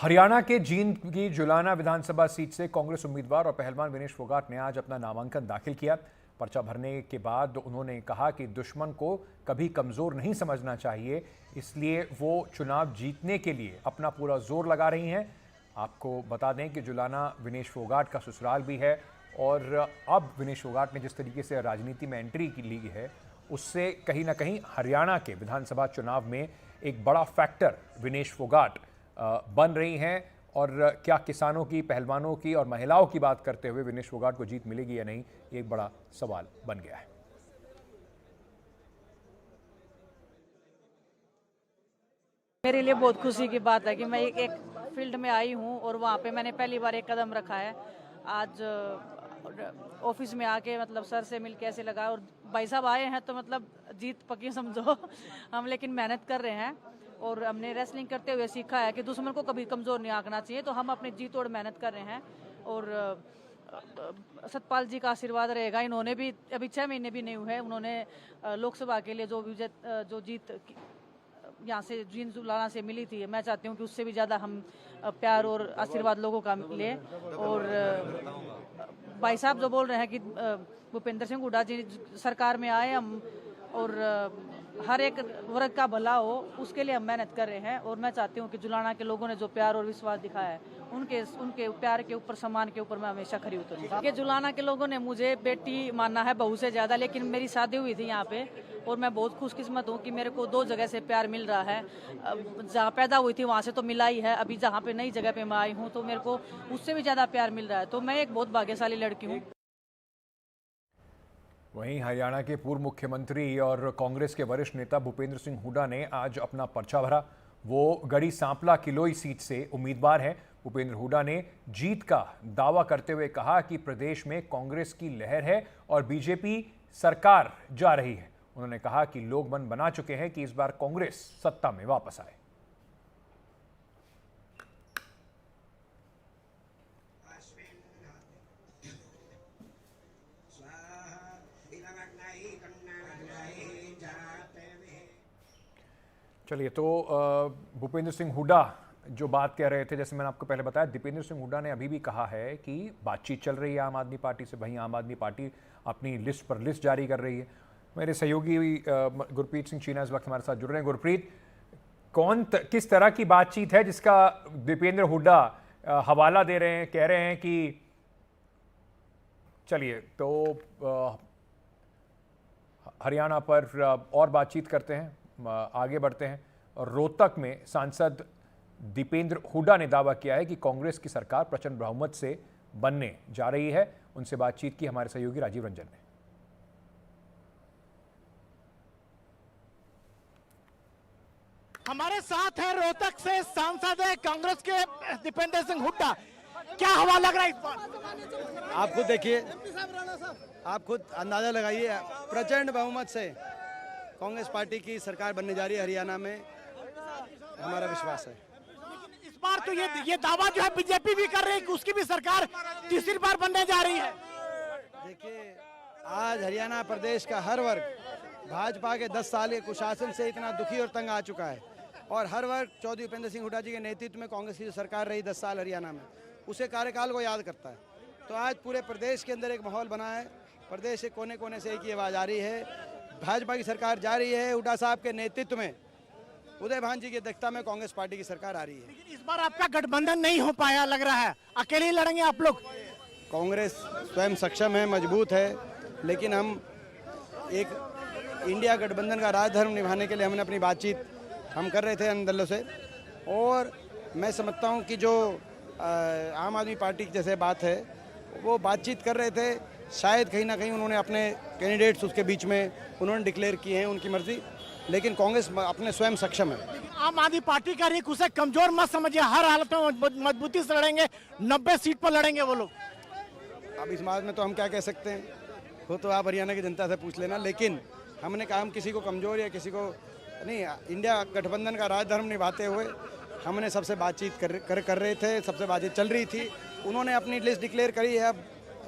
हरियाणा के जींद की जुलाना विधानसभा सीट से कांग्रेस उम्मीदवार और पहलवान विनेश फोगाट ने आज अपना नामांकन दाखिल किया। पर्चा भरने के बाद उन्होंने कहा कि दुश्मन को कभी कमजोर नहीं समझना चाहिए, इसलिए वो चुनाव जीतने के लिए अपना पूरा जोर लगा रही हैं। आपको बता दें कि जुलाना विनेश फोगाट का ससुराल भी है और अब विनेश फोगाट ने जिस तरीके से राजनीति में एंट्री की ली है, उससे कहीं ना कहीं हरियाणा के विधानसभा चुनाव में एक बड़ा फैक्टर विनेश फोगाट बन रही हैं। और क्या किसानों की, पहलवानों की और महिलाओं की बात करते हुए विनेश फोगाट को जीत मिलेगी या नहीं, एक बड़ा सवाल बन गया है। मेरे लिए बहुत खुशी की बात है कि मैं एक फील्ड में आई हूं और वहां पे मैंने पहली बार एक कदम रखा है। आज ऑफिस में आके मतलब सर से मिलके ऐसे लगा, और भाई साहब आए हैं तो मतलब जीत पक्की समझो। हम लेकिन मेहनत कर रहे हैं और हमने रेसलिंग करते हुए सीखा है कि दुश्मन को कभी कमजोर नहीं आंकना चाहिए, तो हम अपनी जी तोड़ मेहनत कर रहे हैं। और सतपाल जी का आशीर्वाद रहेगा। इन्होंने भी अभी 6 महीने भी नहीं हुए, उन्होंने लोकसभा के लिए जो जीत यहाँ से जींद जुलाना से मिली थी, मैं चाहती हूँ कि उससे भी ज़्यादा हम प्यार और आशीर्वाद लोगों का मिले। और भाई साहब जो बोल रहे हैं कि भूपेंद्र सिंह हुड्डा जी सरकार में आए हम और हर एक वर्ग का भला हो, उसके लिए हम मेहनत कर रहे हैं। और मैं चाहती हूँ कि जुलाना के लोगों ने जो प्यार और विश्वास दिखाया है, उनके प्यार के ऊपर, सम्मान के ऊपर मैं हमेशा खरी उतरूंगा। कि जुलाना के लोगों ने मुझे बेटी मानना है बहू से ज़्यादा, लेकिन मेरी शादी हुई थी यहाँ पे और मैं बहुत खुशकिस्मत हूँ कि मेरे को 2 जगह से प्यार मिल रहा है। जहाँ पैदा हुई थी वहाँ से तो मिला ही है, अभी जहाँ पे नई जगह पे मैं आई हूँ तो मेरे को उससे भी ज़्यादा प्यार मिल रहा है। तो मैं एक बहुत भाग्यशाली लड़की हूँ। वहीं हरियाणा के पूर्व मुख्यमंत्री और कांग्रेस के वरिष्ठ नेता भूपेंद्र सिंह हुड्डा ने आज अपना पर्चा भरा। वो गढ़ी सांपला किलोई सीट से उम्मीदवार हैं। भूपेंद्र हुड्डा ने जीत का दावा करते हुए कहा कि प्रदेश में कांग्रेस की लहर है और बीजेपी सरकार जा रही है। उन्होंने कहा कि लोग मन बना चुके हैं कि इस बार कांग्रेस सत्ता में वापस आए। चलिए, तो भूपेंद्र सिंह हुड्डा जो बात कह रहे थे, जैसे मैंने आपको पहले बताया, दीपेंद्र सिंह हुड्डा ने अभी भी कहा है कि बातचीत चल रही है आम आदमी पार्टी से। वहीं आम आदमी पार्टी अपनी लिस्ट पर लिस्ट जारी कर रही है। मेरे सहयोगी गुरप्रीत सिंह चीना इस वक्त हमारे साथ जुड़ रहे हैं। गुरप्रीत, किस तरह की बातचीत है जिसका दीपेंद्र हुड्डा हवाला दे रहे हैं, कह रहे हैं कि चलिए तो हरियाणा पर और बातचीत करते हैं, आगे बढ़ते हैं। और रोहतक में सांसद दीपेंद्र हुड्डा ने दावा किया है कि कांग्रेस की सरकार प्रचंड बहुमत से बनने जा रही है। उनसे बातचीत की हमारे सहयोगी राजीव रंजन ने। हमारे साथ है रोहतक से सांसद है कांग्रेस के दीपेंद्र सिंह हुड्डा। क्या हवा लग रहा है इस बार? आप खुद देखिए, आप खुद अंदाजा लगाइए। प्रचंड बहुमत से कांग्रेस पार्टी की सरकार बनने जा रही है हरियाणा में, हमारा विश्वास है। इस बार तो ये दावा जो है बीजेपी भी कर रही है कि उसकी भी सरकार तीसरी बार बनने जा रही है। देखिए, आज हरियाणा प्रदेश का हर वर्ग भाजपा के 10 साल के कुशासन से इतना दुखी और तंग आ चुका है, और हर वर्ग चौधरी भूपेंद्र सिंह हुड्डा जी के नेतृत्व में कांग्रेस की जो सरकार रही 10 साल हरियाणा में, उसे कार्यकाल को याद करता है। तो आज पूरे प्रदेश के अंदर एक माहौल बना है। प्रदेश के कोने कोने से एक ही आवाज आ रही है, भाजपा की सरकार जा रही है। हुड्डा साहब के नेतृत्व में, उदय भान जी की अध्यक्षता में कांग्रेस पार्टी की सरकार आ रही है। लेकिन इस बार आपका गठबंधन नहीं हो पाया लग रहा है, अकेले ही लड़ेंगे आप लोग? कांग्रेस स्वयं सक्षम है, मजबूत है, लेकिन हम एक इंडिया गठबंधन का राजधर्म निभाने के लिए हमने अपनी बातचीत हम कर रहे थे अन्य दलों से। और मैं समझता हूं कि जो आम आदमी पार्टी की जैसे बात है, वो बातचीत कर रहे थे, शायद कहीं ना कहीं उन्होंने अपने कैंडिडेट्स उसके बीच में उन्होंने डिक्लेयर किए हैं, उनकी मर्जी, लेकिन कांग्रेस अपने स्वयं सक्षम है। लेकिन आम आदमी पार्टी का रिक उसे कमजोर मत समझिए, हर हालत में मजबूती से लड़ेंगे, 90 सीट पर लड़ेंगे वो लोग। अब इस बात में तो हम क्या कह सकते हैं, वो तो आप हरियाणा की जनता से पूछ लेना। लेकिन हमने कहा हम किसी को कमजोर या किसी को नहीं, इंडिया गठबंधन का राजधर्म निभाते हुए हमने सबसे बातचीत कर रहे थे, सबसे बातचीत चल रही थी। उन्होंने अपनी लिस्ट डिक्लेयर करी है, अब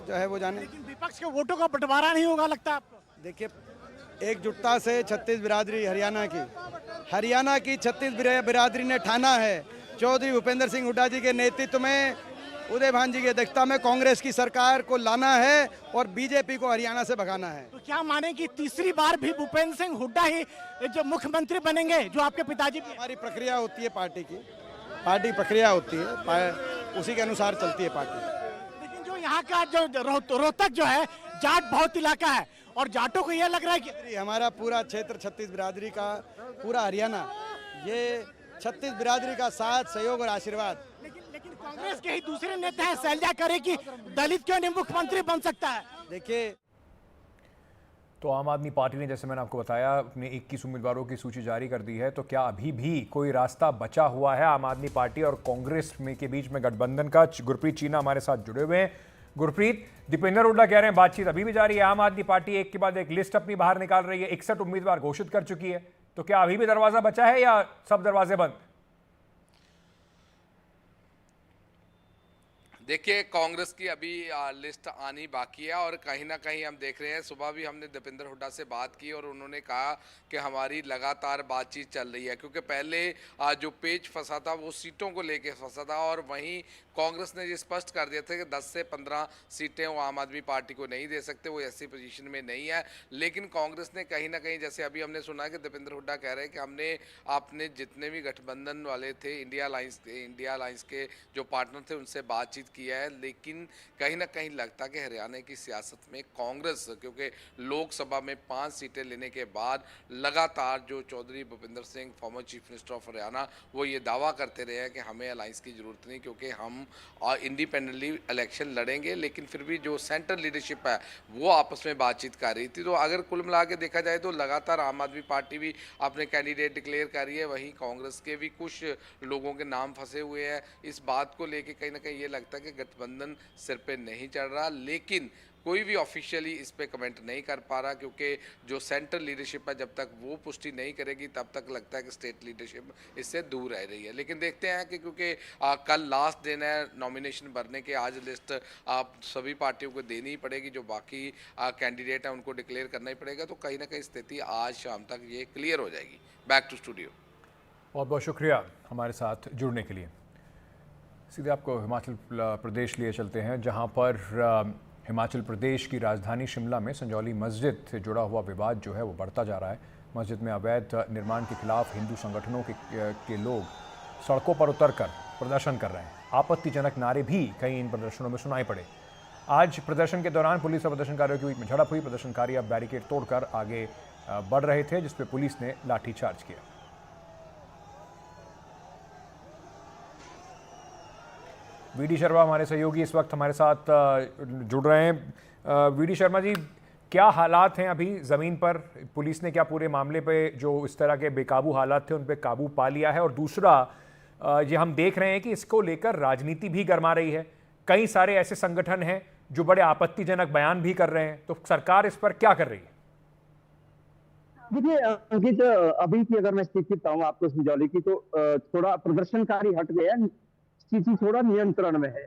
जो है वो जाने। लेकिन विपक्ष के वोटों का बंटवारा नहीं होगा लगता आपको? देखिए, एकजुटता से 36 बिरादरी हरियाणा की 36 बिरादरी ने ठाना है चौधरी भूपेंद्र सिंह हुड्डा जी के नेतृत्व में, उदय भान जी की अध्यक्षता में कांग्रेस की सरकार को लाना है और बीजेपी को हरियाणा से भगाना है। तो क्या माने कि तीसरी बार भी भूपेंद्र सिंह हुड्डा ही जो मुख्यमंत्री बनेंगे, जो आपके पिताजी भी हैं? हमारी प्रक्रिया होती है पार्टी की, पार्टी प्रक्रिया होती है, उसी के अनुसार चलती है पार्टी। लेकिन जो यहाँ का जो रोहतक जो है जाट बहुत इलाका है और जाटों को यह लग रहा है कि हमारा पूरा क्षेत्र 36 बिरादरी का, पूरा हरियाणा, ये 36 बिरादरी का साथ, सहयोग और आशीर्वाद। लेकिन कांग्रेस के ही दूसरे नेता हैं शैलजा करे कि दलित क्यों नहीं मुख्यमंत्री बन सकता है। देखिए, तो आम आदमी पार्टी ने, जैसे मैंने आपको बताया, अपने 21 उम्मीदवारों की सूची जारी कर दी है। तो क्या अभी भी कोई रास्ता बचा हुआ है आम आदमी पार्टी और कांग्रेस में के बीच में गठबंधन का? गुरप्रीत चीना हमारे साथ जुड़े हुए हैं। गुरप्रीत, दीपेंद्र हुड्डा कह रहे हैं बातचीत अभी भी जारी है, आम आदमी पार्टी एक के बाद एक लिस्ट अपनी बाहर निकाल रही है, 61 उम्मीदवार घोषित कर चुकी है। तो क्या अभी भी दरवाजा बचा है या सब दरवाजे बंद? देखिए, कांग्रेस की अभी लिस्ट आनी बाकी है और कहीं ना कहीं हम देख रहे हैं, सुबह भी हमने दीपेंद्र हुड्डा से बात की और उन्होंने कहा कि हमारी लगातार बातचीत चल रही है, क्योंकि पहले जो पेच फंसा था वो सीटों को लेके फंसा था और वहीं कांग्रेस ने ये स्पष्ट कर दिया था कि 10 से 15 सीटें वो आम आदमी पार्टी को नहीं दे सकते, वो ऐसी पोजीशन में नहीं है। लेकिन कांग्रेस ने कहीं ना कहीं, जैसे अभी हमने सुना कि दीपेंद्र हुड्डा कह रहे हैं कि हमने अपने जितने भी गठबंधन वाले थे, इंडिया अलायंस के जो पार्टनर थे, उनसे बातचीत किया है। लेकिन कहीं ना कहीं लगता कि हरियाणा की सियासत में कांग्रेस, क्योंकि लोकसभा में 5 सीटें लेने के बाद लगातार जो Chaudhary Bhupinder Singh, former chief minister of Haryana, वो ये दावा करते रहे हैं कि हमें अलायंस की ज़रूरत नहीं, क्योंकि हम इंडिपेंडेंटली इलेक्शन लड़ेंगे। लेकिन फिर भी जो सेंट्रल लीडरशिप है वो आपस में बातचीत कर रही थी। तो अगर कुल मिला के देखा जाए तो लगातार आम आदमी पार्टी भी अपने कैंडिडेट डिक्लेयर कर रही है, वहीं कांग्रेस के भी कुछ लोगों के नाम फंसे हुए हैं। इस बात को लेके कहीं ना कहीं ये लगता है कि गठबंधन सिर पे नहीं चढ़ रहा, लेकिन कोई भी ऑफिशियली इस पे कमेंट नहीं कर पा रहा, क्योंकि जो सेंट्रल लीडरशिप है जब तक वो पुष्टि नहीं करेगी तब तक लगता है कि स्टेट लीडरशिप इससे दूर रह रही है। लेकिन देखते हैं कि क्योंकि कल लास्ट दिन है नॉमिनेशन भरने के, आज लिस्ट आप सभी पार्टियों को देनी ही पड़ेगी, जो बाकी कैंडिडेट हैं उनको डिक्लेयर करना ही पड़ेगा। तो कहीं ना कहीं स्थिति आज शाम तक ये क्लियर हो जाएगी। Back to studio. बहुत बहुत शुक्रिया हमारे साथ जुड़ने के लिए। सीधे आपको हिमाचल प्रदेश लिए चलते हैं, जहां पर हिमाचल प्रदेश की राजधानी शिमला में संजौली मस्जिद से जुड़ा हुआ विवाद जो है वो बढ़ता जा रहा है। मस्जिद में अवैध निर्माण के खिलाफ हिंदू संगठनों के लोग सड़कों पर उतरकर प्रदर्शन कर रहे हैं। आपत्तिजनक नारे भी कई इन प्रदर्शनों में सुनाई पड़े। आज प्रदर्शन के दौरान पुलिस और प्रदर्शनकारियों के बीच में झड़प हुई। प्रदर्शनकारी अब बैरिकेड तोड़कर आगे बढ़ रहे थे, जिस पर पुलिस ने लाठीचार्ज किया। वीडी शर्मा हमारे सहयोगी इस वक्त हमारे साथ जुड़ रहे हैं। वीडी शर्मा जी, क्या हालात हैं अभी ज़मीन पर? पुलिस ने क्या पूरे मामले पे जो इस तरह के बेकाबू हालात थे उन पे काबू पा लिया है? और दूसरा, ये हम देख रहे हैं कि इसको लेकर राजनीति भी गरमा रही है। कई सारे ऐसे संगठन हैं जो बड़े आपत्तिजनक बयान भी कर रहे हैं। तो सरकार इस पर क्या कर रही है? देखिए अंकित, अभी की अगर मैं स्थिति बताऊं आपको संजौली की, तो थोड़ा प्रदर्शनकारी हट गया, स्थिति थोड़ा नियंत्रण में है।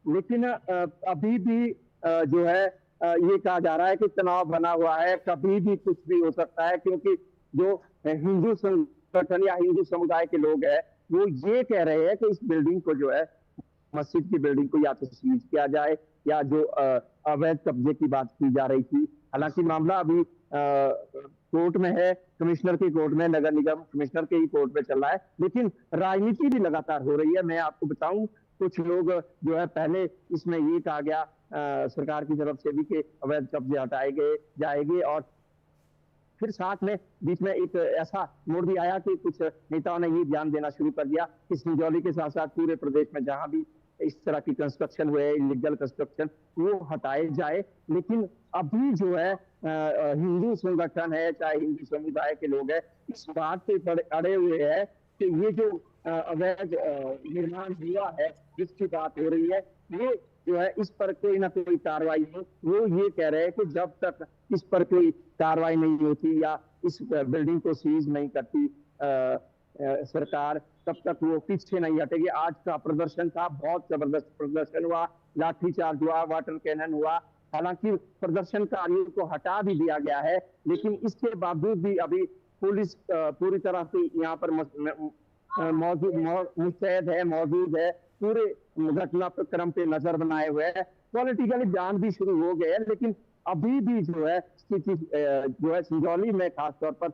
लेकिन अभी भी जो है ये कहा जा रहा है कि तनाव बना हुआ है, कभी भी कुछ भी हो सकता है, क्योंकि जो हिंदू संगठन या हिंदू समुदाय के लोग हैं वो ये कह रहे हैं कि इस बिल्डिंग को जो है, मस्जिद की बिल्डिंग को या तो सीज किया जाए, या जो अवैध कब्जे की बात की जा रही थी। हालांकि मामला अभी कोर्ट में है, कमिश्नर की कोर्ट में, नगर निगम कमिश्नर के ही कोर्ट में चल रहा है। लेकिन राजनीति भी लगातार हो रही है। मैं आपको बताऊं, कुछ लोग जो है, पहले इसमें ये कहा गया सरकार की तरफ से भी कि अवैध कब्जे हटाए जाएंगे, और फिर साथ में बीच में एक ऐसा मोड़ भी आया कि कुछ नेताओं ने ये ध्यान देना शुरू कर दिया कि संजौली के साथ साथ पूरे प्रदेश में जहां भी इस तरह की कंस्ट्रक्शन हुए, इलीगल कंस्ट्रक्शन, वो हटाए जाए। लेकिन अभी जो है हिंदू संगठन है, चाहे हिंदू समुदाय के लोग हैं, इस बात पे अड़े हुए हैं कि ये जो अवैध निर्माण हुआ है, जिसकी बात हो रही है, ये जो है इस पर कोई ना कोई कार्रवाई हो। वो ये कह रहे हैं कि जब तक इस पर कोई कार्रवाई नहीं होती या इस बिल्डिंग को सीज नहीं करती सरकार, तब तक वो पीछे नहीं हटेगी। आज का प्रदर्शन था, बहुत जबरदस्त प्रदर्शन हुआ, लाठीचार्ज हुआ, वाटर कैनन हुआ। हालांकि प्रदर्शनकारियों को हटा भी दिया गया है, लेकिन इसके बावजूद भी अभी पुलिस पूरी तरह से यहाँ पर मुस्तैद है, मौजूद है, पूरे घटनाक्रम पे नजर बनाए हुए है। पॉलिटिकली बयान भी शुरू हो गए हैं, लेकिन अभी भी जो है स्थिति जो है संजौली में खासतौर पर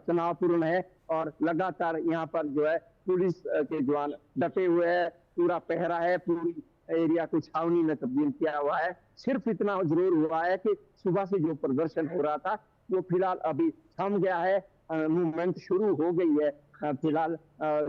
तनावपूर्ण है और लगातार यहाँ पर जो है पुलिस के जवान डटे हुए हैं, पूरा पहरा है, पूरी एरिया को छावनी में तब्दील किया हुआ है। सिर्फ इतना जरूर हुआ है कि सुबह से जो प्रदर्शन हो रहा था वो फिलहाल अभी थम गया है, मूवमेंट शुरू हो गई है। फिलहाल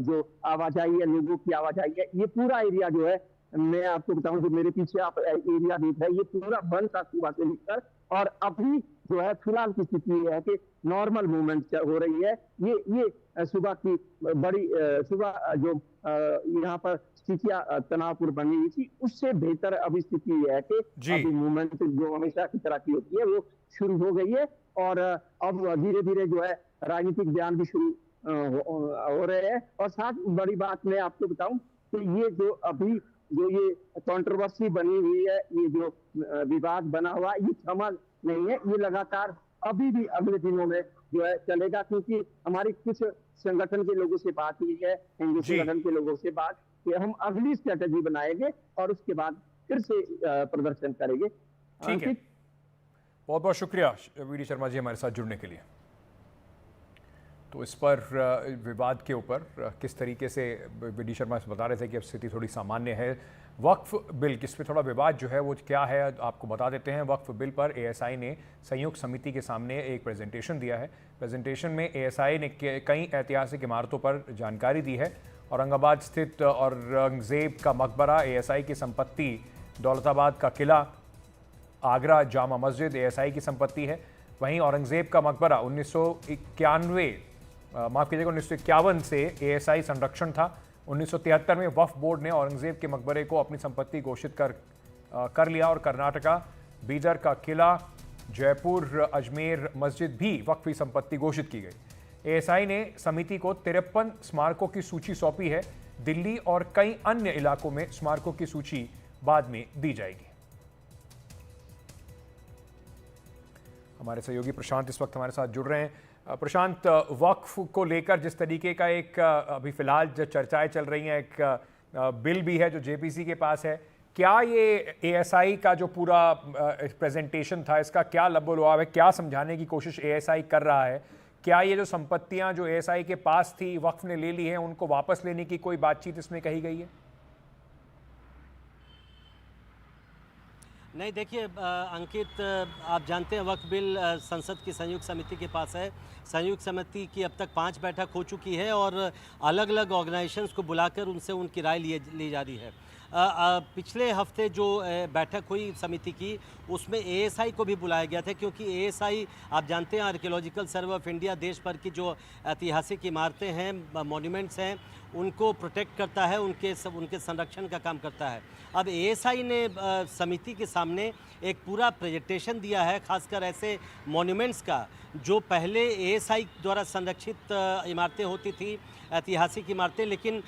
जो आवाजाही है, लोगों की आवाजाही है, ये पूरा एरिया जो है, मैं आपको बताऊं जो मेरे पीछे आप एरिया देख रहे हैं, ये पूरा बंद था सुबह से लेकर, और अभी जो है फिलहाल की स्थिति ये है कि नॉर्मल मूवमेंट हो रही है। ये सुबह की बड़ी सुबह जो यहाँ पर स्थितियां तनावपूर्ण बनी हुई थी, उससे बेहतर अभी स्थिति ये है कि अभी मूवमेंट जो हमेशा की तरह की होती है वो शुरू हो गई है, और अब धीरे धीरे जो है राजनीतिक बयान भी शुरू हो रहे हैं। और साथ बड़ी बात मैं आपको बताऊं कि ये जो अभी जो ये कंट्रोवर्सी बनी हुई है, ये जो विवाद बना हुआ, ये थमा नहीं है, ये लगातार अभी भी अगले दिनों में जो है चलेगा, क्योंकि हमारी कुछ संगठन के लोगों से बात हुई है, हिंदू संगठन के लोगों से बात कि हम अगली स्ट्रेटेजी बनाएंगे और उसके बाद फिर से प्रदर्शन करेंगे। ठीक है, बहुत बहुत शुक्रिया वीडी शर्मा जी हमारे साथ जुड़ने के लिए। तो इस पर विवाद के ऊपर किस तरीके से वीडी शर्मा बता रहे थे कि अब स्थिति थोड़ी सामान्य है। वक्फ बिल किस पे थोड़ा विवाद जो है वो क्या है आपको बता देते हैं। वक्फ बिल पर एएसआई ने संयुक्त समिति के सामने एक प्रेजेंटेशन दिया है। प्रेजेंटेशन में एएसआई ने कई ऐतिहासिक इमारतों पर जानकारी दी है। औरंगाबाद स्थित औरंगजेब का मकबरा एएसआई की संपत्ति, दौलताबाद का किला, आगरा जामा मस्जिद एएसआई की संपत्ति है। वहीं औरंगजेब का मकबरा 1951 से एएसआई संरक्षण था। 1973 में वक्फ बोर्ड ने औरंगजेब के मकबरे को अपनी संपत्ति घोषित कर लिया और कर्नाटका, बीदर का किला, जयपुर अजमेर मस्जिद भी वक्फी संपत्ति घोषित की गई। एएसआई ने समिति को 53 स्मारकों की सूची सौंपी है। दिल्ली और कई अन्य इलाकों में स्मारकों की सूची बाद में दी जाएगी। हमारे सहयोगी प्रशांत इस वक्त हमारे साथ जुड़ रहे हैं। प्रशांत, वक्फ को लेकर जिस तरीके का एक अभी फिलहाल जो चर्चाएं चल रही हैं, एक बिल भी है जो जेपीसी के पास है, क्या ये एएसआई का जो पूरा प्रेजेंटेशन था इसका क्या लबो-लुआब है, क्या समझाने की कोशिश एएसआई कर रहा है? क्या ये जो संपत्तियां जो एएसआई के पास थी वक्फ ने ले ली हैं, उनको वापस लेने की कोई बातचीत इसमें कही गई है? नहीं, देखिए अंकित, आप जानते हैं वक्फ बिल संसद की संयुक्त समिति के पास है। संयुक्त समिति की अब तक 5 बैठक हो चुकी है और अलग अलग ऑर्गेनाइजेशंस को बुलाकर उनसे उनकी राय ली जा रही है। पिछले हफ्ते जो बैठक हुई समिति की, उसमें एएसआई को भी बुलाया गया था, क्योंकि एएसआई आप जानते हैं आर्कियोलॉजिकल सर्वे ऑफ इंडिया देश भर की जो ऐतिहासिक इमारतें हैं, मॉन्यूमेंट्स हैं, उनको प्रोटेक्ट करता है, उनके संरक्षण का काम करता है। अब एएसआई ने समिति के सामने एक पूरा प्रेजेंटेशन दिया है, खासकर ऐसे मॉन्यूमेंट्स का जो पहले एएसआई द्वारा संरक्षित इमारतें होती थी, ऐतिहासिक इमारतें, लेकिन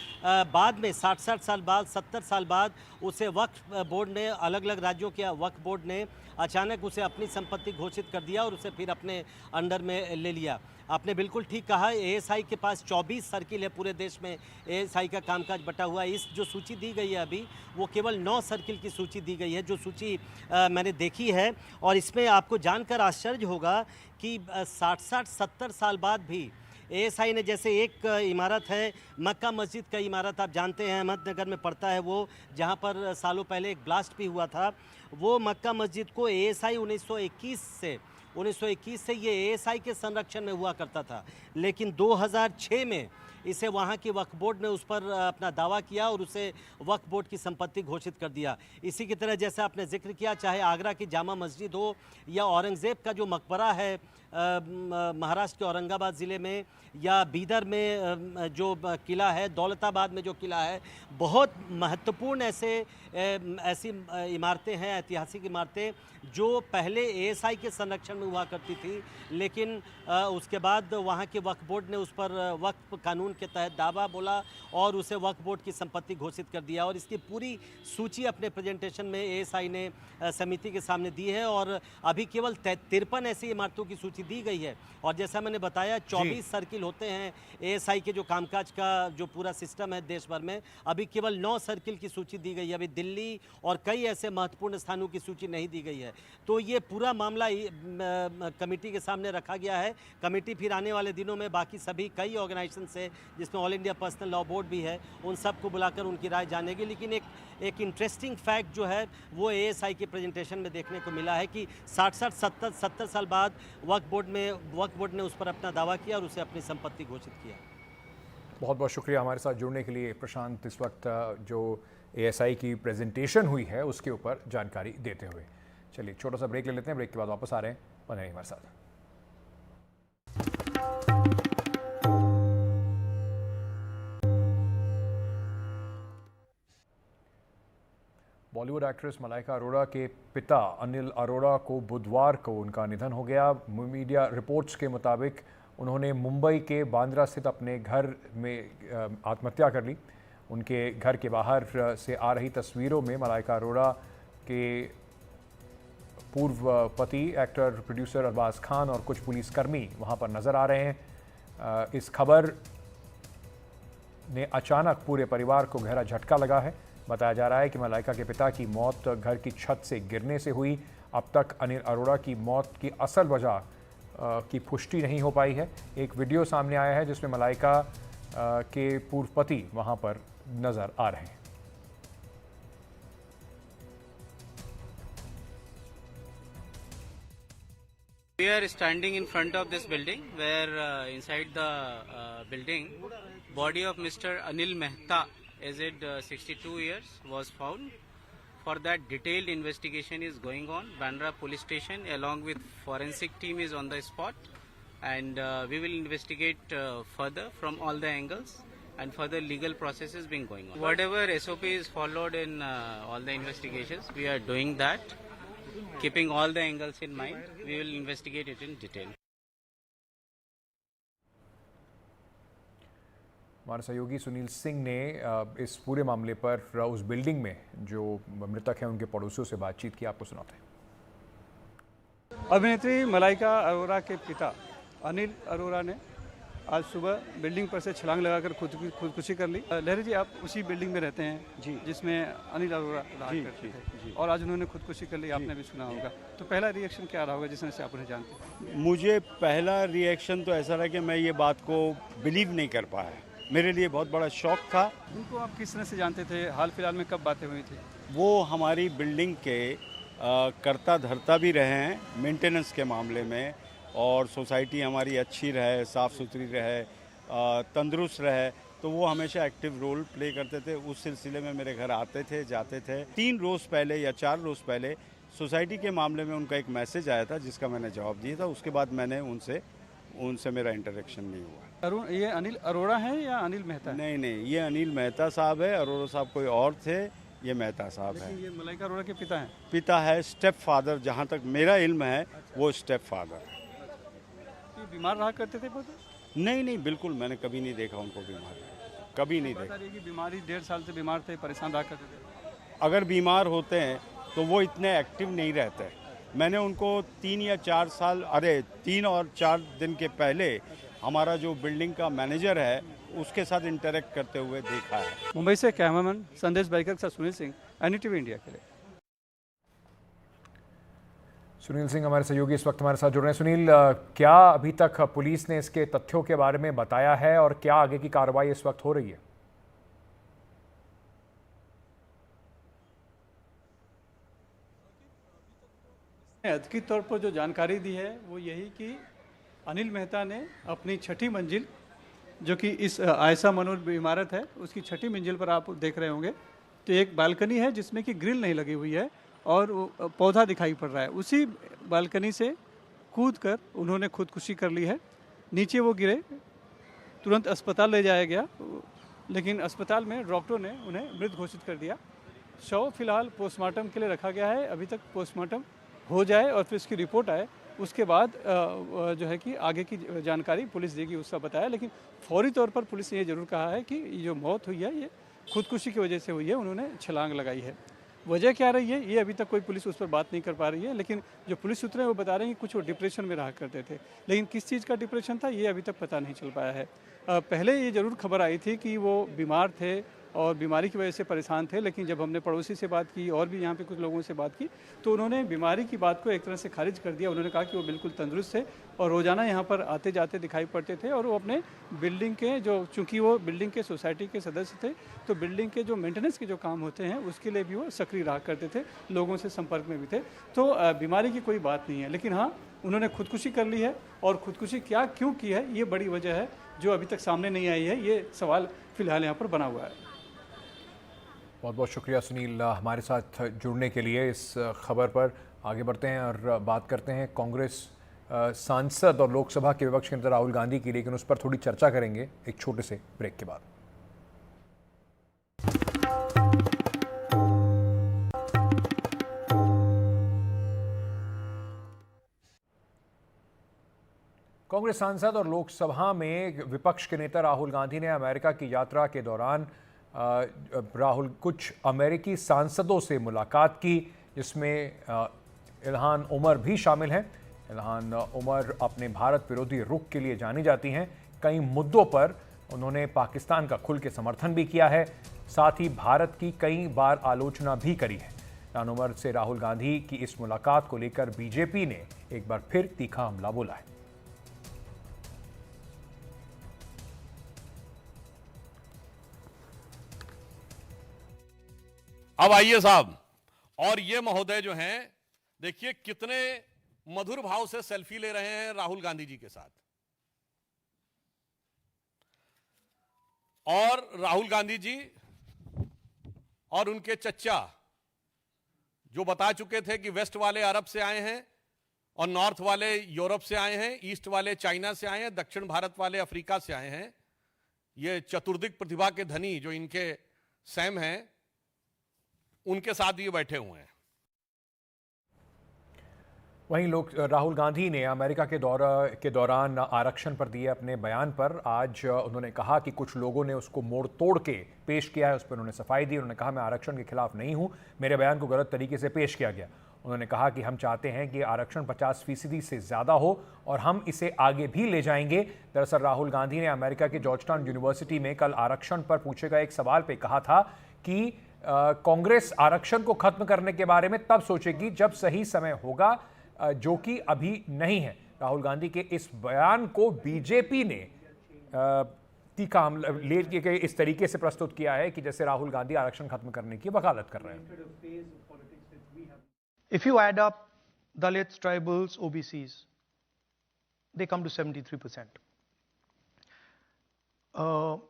बाद में 60 साल बाद, 70 साल बाद उसे वक्फ बोर्ड ने, अलग अलग राज्यों के वक्फ बोर्ड ने अचानक उसे अपनी संपत्ति घोषित कर दिया और उसे फिर अपने अंडर में ले लिया। आपने बिल्कुल ठीक कहा, एएसआई के पास 24 सर्किल है पूरे देश में, एएसआई का कामकाज बटा हुआ है। इस जो सूची दी गई है अभी, वो केवल 9 सर्किल की सूची दी गई है, जो सूची मैंने देखी है। और इसमें आपको जानकर आश्चर्य होगा कि 60-70 साल बाद भी एएसआई ने, जैसे एक इमारत है मक्का मस्जिद का इमारत, आप जानते हैं अहमदनगर में पड़ता है वो, जहाँ पर सालों पहले एक ब्लास्ट भी हुआ था, वो मक्का मस्जिद को एएसआई 1921 से ये एएसआई के संरक्षण में हुआ करता था, लेकिन 2006 में इसे वहाँ की वक्फ बोर्ड ने उस पर अपना दावा किया और उसे वक्फ बोर्ड की संपत्ति घोषित कर दिया। इसी की तरह जैसे आपने जिक्र किया, चाहे आगरा की जामा मस्जिद हो या औरंगज़ेब का जो मकबरा है महाराष्ट्र के औरंगाबाद ज़िले में, या बीदर में जो किला है, दौलताबाद में जो किला है, बहुत महत्वपूर्ण ऐसी इमारतें हैं, ऐतिहासिक इमारतें जो पहले एएसआई के संरक्षण में हुआ करती थी, लेकिन उसके बाद वहाँ के वक्फ बोर्ड ने उस पर वक्फ कानून के तहत दावा बोला और उसे वक्फ बोर्ड की संपत्ति घोषित कर दिया। और इसकी पूरी सूची अपने प्रेजेंटेशन में एएसआई ने समिति के सामने दी है और अभी केवल 53 ऐसी इमारतों की सूची दी गई है। और जैसा मैंने बताया 24 सर्किल होते हैं एएसआई के जो कामकाज का जो पूरा सिस्टम है देश भर में, अभी केवल 9 सर्किल की सूची दी गई है। अभी दिल्ली और कई ऐसे महत्वपूर्ण स्थानों की सूची नहीं दी गई है। तो ये पूरा मामला कमेटी के सामने रखा गया है। कमेटी फिर आने वाले दिनों में बाकी सभी कई ऑर्गेनाइजेशन से, जिसमें all India personal law board भी है, उन सबको बुलाकर उनकी राय जानेगी। लेकिन एक इंटरेस्टिंग फैक्ट जो है वो एएसआई के प्रेजेंटेशन में देखने को मिला है कि 60-70 साल बाद वक्फ बोर्ड ने उस पर अपना दावा किया और उसे अपनी संपत्ति घोषित किया। बहुत बहुत शुक्रिया हमारे साथ जुड़ने के लिए प्रशांत, इस वक्त जो एएसआई की प्रेजेंटेशन हुई है उसके ऊपर जानकारी देते हुए। चलिए छोटा सा ब्रेक ले लेते हैं, ब्रेक के बाद वापस आ रहे हैं, बने रहिए हमारे साथ। बॉलीवुड एक्ट्रेस मलाइका अरोड़ा के पिता अनिल अरोड़ा को बुधवार को उनका निधन हो गया। मीडिया रिपोर्ट्स के मुताबिक उन्होंने मुंबई के बांद्रा स्थित अपने घर में आत्महत्या कर ली। उनके घर के बाहर से आ रही तस्वीरों में मलाइका अरोड़ा के पूर्व पति एक्टर प्रोड्यूसर अरबाज खान और कुछ पुलिसकर्मी वहां पर नज़र आ रहे हैं। इस खबर ने अचानक पूरे परिवार को गहरा झटका लगा है। बताया जा रहा है कि मलाइका के पिता की मौत घर की छत से गिरने से हुई। अब तक अनिल अरोड़ा की मौत की असल वजह की पुष्टि नहीं हो पाई है। एक वीडियो सामने आया है जिसमें मलाइका के पूर्व पति वहां पर नजर आ रहे हैं। We are standing in front of this building where inside the building body of Mr. Anil Mehta, aged 62 years, was found. For that, detailed investigation is going on. Bandra police station along with forensic team is on the spot, and we will investigate further from all the angles, and further legal processes being going on. Whatever SOP is followed in all the investigations, we are doing that. Keeping all the angles in mind, we will investigate it in detail. हमारे सहयोगी सुनील सिंह ने इस पूरे मामले पर उस building में जो मृतक हैं उनके पड़ोसियों से बातचीत की, आपको सुनाते हैं। अभिनेत्री मलाइका अरोड़ा के पिता अनिल अरोड़ा ने आज सुबह बिल्डिंग पर से छलांग लगाकर खुदकुशी कर ली। लहरी जी, आप उसी बिल्डिंग में रहते हैं जी, जिसमें अनिल अरोड़ा रहा करते थे, और आज उन्होंने खुदकुशी कर ली, आपने भी सुना होगा। तो पहला रिएक्शन क्या रहा होगा जिसमें से आप उन्हें जानते हैं? मुझे पहला रिएक्शन तो ऐसा रहा कि मैं ये बात को बिलीव नहीं कर पाया। मेरे लिए बहुत बड़ा शौक था। उनको आप किस तरह से जानते थे? हाल फिलहाल में कब बातें हुई थी? वो हमारी बिल्डिंग के कर्ता धर्ता भी रहे हैं मेंटेनेंस के मामले में, और सोसाइटी हमारी अच्छी रहे, साफ़ सुथरी रहे, तंदुरुस्त रहे, तो वो हमेशा एक्टिव रोल प्ले करते थे। उस सिलसिले में मेरे घर आते थे, जाते थे। 3 रोज़ पहले या 4 रोज़ पहले सोसाइटी के मामले में उनका एक मैसेज आया था जिसका मैंने जवाब दिया था। उसके बाद मैंने उनसे मेरा इंटरेक्शन नहीं हुआ। ये अनिल अरोड़ा हैं या अनिल मेहता? नहीं, ये अनिल मेहता साहब है। अरोड़ा साहब कोई और थे, ये मेहता साहब है। ये मलाइका अरोड़ा के पिता हैं? पिता है, स्टेप फादर, जहाँ तक मेरा इल्म है वो स्टेप फादर। बीमार रहा करते थे? नहीं, बिल्कुल मैंने कभी नहीं देखा उनको बीमार, कभी नहीं देखा। बीमारी 1.5 साल से बीमार थे, परेशान रहा करते थे। अगर बीमार होते हैं तो वो इतने एक्टिव नहीं रहते। मैंने उनको 3 या 4 साल, 3 और 4 दिन के पहले हमारा जो बिल्डिंग का मैनेजर है उसके साथ इंटरेक्ट करते हुए देखा है। मुंबई से कैमरामैन संदेश बैकर के साथ सुनील सिंह, एनडीटीवी इंडिया के लिए। सुनील सिंह हमारे सहयोगी इस वक्त हमारे साथ जुड़ रहे हैं। सुनील, क्या अभी तक पुलिस ने इसके तथ्यों के बारे में बताया है और क्या आगे की कार्रवाई इस वक्त हो रही है? अधिकृत तौर पर जो जानकारी दी है वो यही कि अनिल मेहता ने अपनी 6ठी मंजिल, जो कि इस आयशा मनोर इमारत है, उसकी 6ठी मंजिल पर आप देख रहे होंगे, तो एक बालकनी है जिसमें कि ग्रिल नहीं लगी हुई है और पौधा दिखाई पड़ रहा है। उसी बालकनी से कूदकर उन्होंने खुदकुशी कर ली है। नीचे वो गिरे, तुरंत अस्पताल ले जाया गया, लेकिन अस्पताल में डॉक्टरों ने उन्हें मृत घोषित कर दिया। शव फिलहाल पोस्टमार्टम के लिए रखा गया है। अभी तक पोस्टमार्टम हो जाए और फिर इसकी रिपोर्ट आए उसके बाद जो है कि आगे की जानकारी पुलिस देगी, उसका बताया। लेकिन फौरी तौर पर पुलिस ने ये ज़रूर कहा है कि ये जो मौत हुई है ये खुदकुशी की वजह से हुई है, उन्होंने छलांग लगाई है। वजह क्या रही है ये अभी तक कोई पुलिस उस पर बात नहीं कर पा रही है, लेकिन जो पुलिस सूत्र हैं वो बता रहे हैं कि कुछ वो डिप्रेशन में रहा करते थे, लेकिन किस चीज़ का डिप्रेशन था ये अभी तक पता नहीं चल पाया है। पहले ये ज़रूर खबर आई थी कि वो बीमार थे और बीमारी की वजह से परेशान थे, लेकिन जब हमने पड़ोसी से बात की और भी यहाँ पे कुछ लोगों से बात की तो उन्होंने बीमारी की बात को एक तरह से खारिज कर दिया। उन्होंने कहा कि वो बिल्कुल तंदुरुस्त थे और रोज़ाना यहाँ पर आते जाते दिखाई पड़ते थे और वो अपने बिल्डिंग के जो, चूँकि वो बिल्डिंग के सोसाइटी के सदस्य थे तो बिल्डिंग के जो मेंटेनेंस के जो काम होते हैं उसके लिए भी वो सक्रिय रहा करते थे, लोगों से संपर्क में भी थे। तो बीमारी की कोई बात नहीं है, लेकिन हाँ उन्होंने खुदकुशी कर ली है और खुदकुशी क्या क्यों की है ये बड़ी वजह है जो अभी तक सामने नहीं आई है। ये सवाल फिलहाल यहाँ पर बना हुआ है। बहुत बहुत शुक्रिया सुनील हमारे साथ जुड़ने के लिए। इस खबर पर आगे बढ़ते हैं और बात करते हैं कांग्रेस सांसद और लोकसभा के विपक्ष के नेता राहुल गांधी की, लेकिन उस पर थोड़ी चर्चा करेंगे एक छोटे से ब्रेक के बाद। कांग्रेस सांसद और लोकसभा में विपक्ष के नेता राहुल गांधी ने अमेरिका की यात्रा के दौरान कुछ अमेरिकी सांसदों से मुलाकात की, जिसमें इल्हान उमर भी शामिल हैं। इल्हान उमर अपने भारत विरोधी रुख के लिए जानी जाती हैं। कई मुद्दों पर उन्होंने पाकिस्तान का खुल के समर्थन भी किया है, साथ ही भारत की कई बार आलोचना भी करी है। इल्हान उमर से राहुल गांधी की इस मुलाकात को लेकर बीजेपी ने एक बार फिर तीखा हमला बोला है। अब आइए साहब, और ये महोदय जो हैं देखिए कितने मधुर भाव से सेल्फी ले रहे हैं राहुल गांधी जी के साथ। और राहुल गांधी जी और उनके चच्चा जो बता चुके थे कि वेस्ट वाले अरब से आए हैं और नॉर्थ वाले यूरोप से आए हैं, ईस्ट वाले चाइना से आए हैं, दक्षिण भारत वाले अफ्रीका से आए हैं। ये चतुर्दिक प्रतिभा के धनी जो इनके सैम हैं उनके साथ ये बैठे हुए हैं। वहीं राहुल गांधी ने अमेरिका के दौरान आरक्षण पर दिए अपने बयान पर आज उन्होंने कहा कि कुछ लोगों ने उसको मोड़ तोड़ के पेश किया है। उस पर उन्होंने सफाई दी। उन्होंने कहा मैं आरक्षण के खिलाफ नहीं हूं, मेरे बयान को गलत तरीके से पेश किया गया। उन्होंने कहा कि हम चाहते हैं कि आरक्षण 50% से ज़्यादा हो और हम इसे आगे भी ले जाएंगे। दरअसल राहुल गांधी ने अमेरिका के जॉर्जटाउन यूनिवर्सिटी में कल आरक्षण पर पूछे गए एक सवाल पर कहा था कि कांग्रेस आरक्षण को खत्म करने के बारे में तब सोचेगी जब सही समय होगा, जो कि अभी नहीं है। राहुल गांधी के इस बयान को बीजेपी ने तीखा हमला लेके इस तरीके से प्रस्तुत किया है कि जैसे राहुल गांधी आरक्षण खत्म करने की वकालत कर रहे हैं। If you add up Dalits, tribals, OBCs, they come to 73%. Out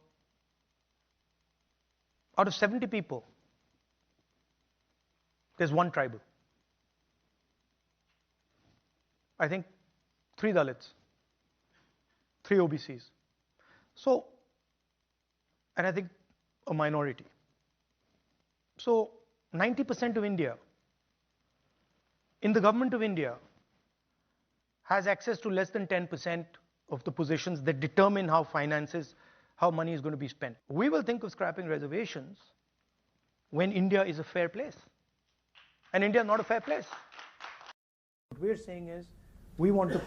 of 70 people, there's one tribal. I think 3 Dalits, 3 OBCs. So, and I think a minority. So, 90% of India, in the government of India, has access to less than 10% of the positions that determine how money is going to be spent. We will think of scrapping reservations when India is a fair place. And India is not a fair place. What we're saying is, we want a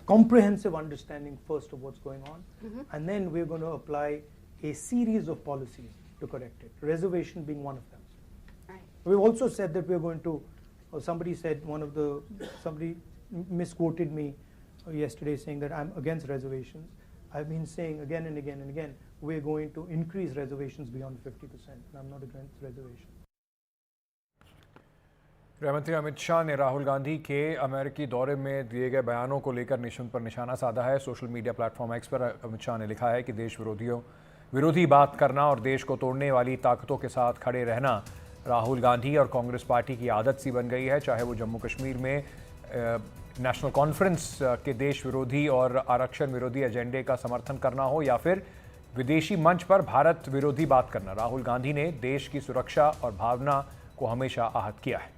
comprehensive understanding first of what's going on, and then we're going to apply a series of policies to correct it, reservation being one of them. Right. We've also said that we're going to, somebody misquoted me yesterday saying that I'm against reservations. I've been saying again and again and again, we're going to increase reservations beyond 50%. I'm not against reservations. गृहमंत्री अमित शाह ने राहुल गांधी के अमेरिकी दौरे में दिए गए बयानों को लेकर निशंक पर निशाना साधा है। सोशल मीडिया प्लेटफॉर्म एक्स पर अमित शाह ने लिखा है कि देश विरोधी बात करना और देश को तोड़ने वाली ताकतों के साथ खड़े रहना राहुल गांधी और कांग्रेस पार्टी की आदत सी बन गई है। चाहे वो जम्मू कश्मीर में नेशनल कॉन्फ्रेंस के देश विरोधी और आरक्षण विरोधी एजेंडे का समर्थन करना हो या फिर विदेशी मंच पर भारत विरोधी बात करना, राहुल गांधी ने देश की सुरक्षा और भावना को हमेशा आहत किया है।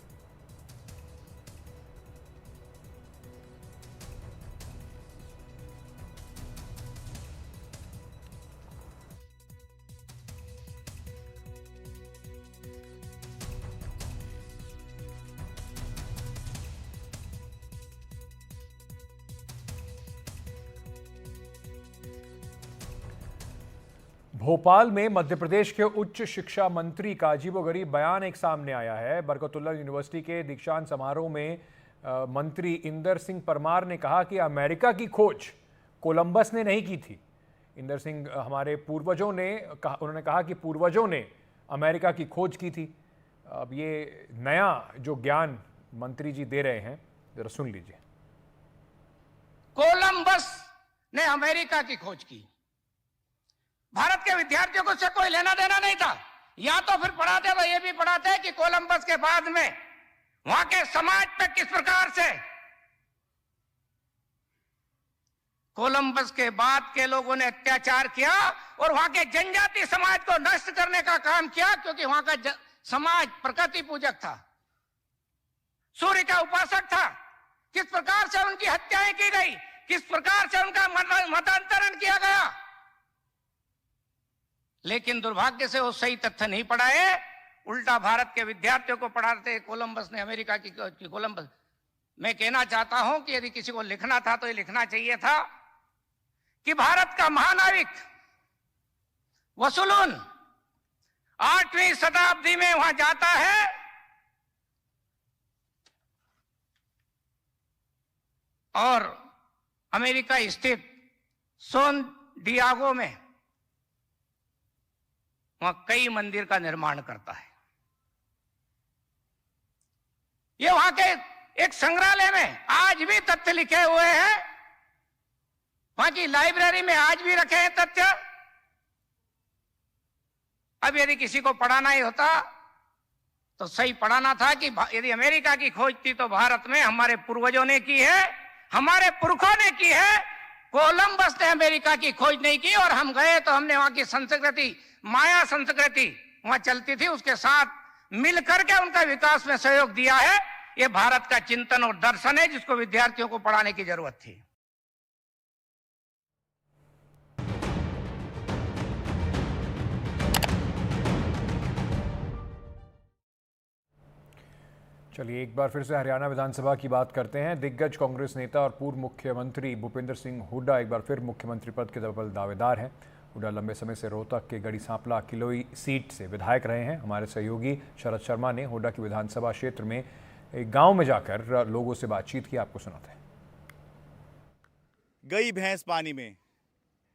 भोपाल में मध्य प्रदेश के उच्च शिक्षा मंत्री का अजीबोगरीब बयान एक सामने आया है। बरकतुल्लाह यूनिवर्सिटी के दीक्षांत समारोह में मंत्री इंदर सिंह परमार ने कहा कि अमेरिका की खोज कोलंबस ने नहीं की थी। इंदर सिंह हमारे पूर्वजों ने उन्होंने कहा कि पूर्वजों ने अमेरिका की खोज की थी। अब ये नया जो ज्ञान मंत्री जी दे रहे हैं, जरा सुन लीजिए। कोलंबस ने अमेरिका की खोज की। भारत के विद्यार्थियों को उससे कोई लेना देना नहीं था। या तो फिर पढ़ाते तो ये भी पढ़ाते कि कोलंबस के बाद में वहां के समाज पे किस प्रकार से कोलंबस के बाद के लोगों ने अत्याचार किया और वहां के जनजाति समाज को नष्ट करने का काम किया, क्योंकि वहां का समाज प्रकृति पूजक था, सूर्य का उपासक था। किस प्रकार से उनकी हत्याएं की गई, किस प्रकार से उनका मतांतरण किया गया। लेकिन दुर्भाग्य से वो सही तथ्य नहीं पढ़ाए, उल्टा भारत के विद्यार्थियों को पढ़ाते कोलंबस ने अमेरिका की कोलंबस। मैं कहना चाहता हूं कि यदि किसी को लिखना था तो ये लिखना चाहिए था कि भारत का महानाविक वसुलून 8वीं शताब्दी में वहां जाता है और अमेरिका स्थित सोन डियागो में वहां कई मंदिर का निर्माण करता है। ये वहां के एक संग्रहालय में आज भी तथ्य लिखे हुए हैं, वहां की लाइब्रेरी में आज भी रखे हैं तथ्य। अब यदि किसी को पढ़ाना ही होता तो सही पढ़ाना था कि यदि अमेरिका की खोज थी तो भारत में हमारे पूर्वजों ने की है, हमारे पुरखों ने की है। कोलंबस ने अमेरिका की खोज नहीं की और हम गए तो हमने वहां की संस्कृति, माया संस्कृति वहां चलती थी, उसके साथ मिल करके उनका विकास में सहयोग दिया है। ये भारत का चिंतन और दर्शन है जिसको विद्यार्थियों को पढ़ाने की जरूरत थी। चलिए एक बार फिर से हरियाणा विधानसभा की बात करते हैं। दिग्गज कांग्रेस नेता और पूर्व मुख्यमंत्री भूपेंद्र सिंह हुड्डा एक बार फिर मुख्यमंत्री पद के डबल दावेदार हैं। हुड्डा लंबे समय से रोहतक के गढ़ी सांपला किलोई सीट से विधायक रहे हैं। हमारे सहयोगी शरद शर्मा ने हुड्डा की विधानसभा क्षेत्र में एक गांव में जाकर लोगों से बातचीत की, आपको सुनाते हैं। गई भैंस पानी में,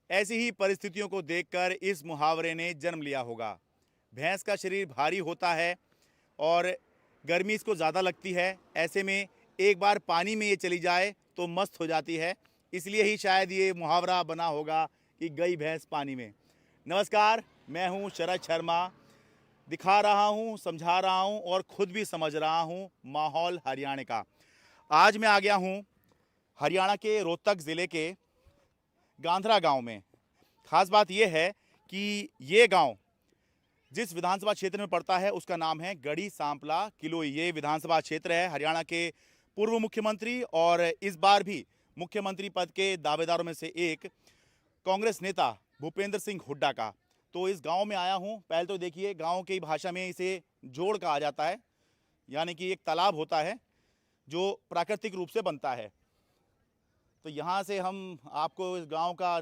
ऐसी ही परिस्थितियों को देखकर इस मुहावरे ने जन्म लिया होगा। भैंस का शरीर भारी होता है और गर्मी इसको ज़्यादा लगती है, ऐसे में एक बार पानी में ये चली जाए तो मस्त हो जाती है। इसलिए ही शायद ये मुहावरा बना होगा कि गई भैंस पानी में। नमस्कार, मैं हूँ शरद शर्मा। दिखा रहा हूँ, समझा रहा हूँ और ख़ुद भी समझ रहा हूँ माहौल हरियाणा का। आज मैं आ गया हूँ हरियाणा के रोहतक ज़िले के गांधरा गांव में। ख़ास बात यह है कि ये गांव जिस विधानसभा क्षेत्र में पड़ता है उसका नाम है गढ़ी सांपला किलोई। ये विधानसभा क्षेत्र है हरियाणा के पूर्व मुख्यमंत्री और इस बार भी मुख्यमंत्री पद के दावेदारों में से एक कांग्रेस नेता भूपेंद्र सिंह हुड्डा का। तो इस गांव में आया हूं। पहले तो देखिए, गांव की भाषा में इसे जोड़ कहा जाता है, यानी कि एक तालाब होता है जो प्राकृतिक रूप से बनता है। तो यहाँ से हम आपको इस गांव का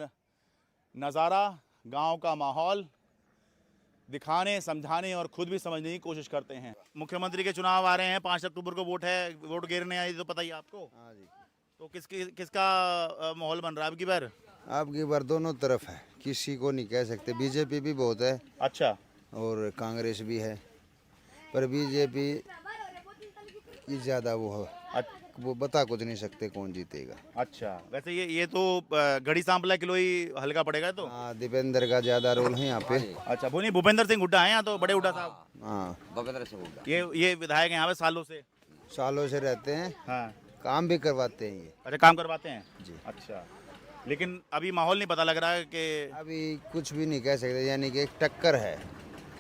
नज़ारा, गांव का माहौल दिखाने, समझाने और खुद भी समझने की कोशिश करते हैं। मुख्यमंत्री के चुनाव आ रहे हैं, 5 अक्टूबर को वोट है, वोट गिरने आई तो पता ही आपको। हाँ जी। तो किसका माहौल बन रहा है आपकी बार दोनों तरफ है, किसी को नहीं कह सकते। बीजेपी भी बहुत है, अच्छा, और कांग्रेस भी है, पर बीजेपी की ज़्यादा वो बता कुछ नहीं सकते कौन जीतेगा। अच्छा, वैसे ये तो गढ़ी सांपला किलोई हल्का पड़ेगा तो। हाँ, दीपेंद्र का ज़्यादा रोल है यहाँ पे। अच्छा, वो नहीं, भूपेंद्र सिंह हुड्डा है यहाँ तो, बड़े हुड्डा साहब। हाँ, भूपेंद्र सिंह हुड्डा ये विधायक यहाँ पे सालों से रहते हैं। हाँ, काम भी करवाते हैं ये। अच्छा, काम करवाते हैं जी। अच्छा, लेकिन अभी माहौल नहीं पता लग रहा है कि अभी कुछ भी नहीं कह सकते, यानी कि एक टक्कर है।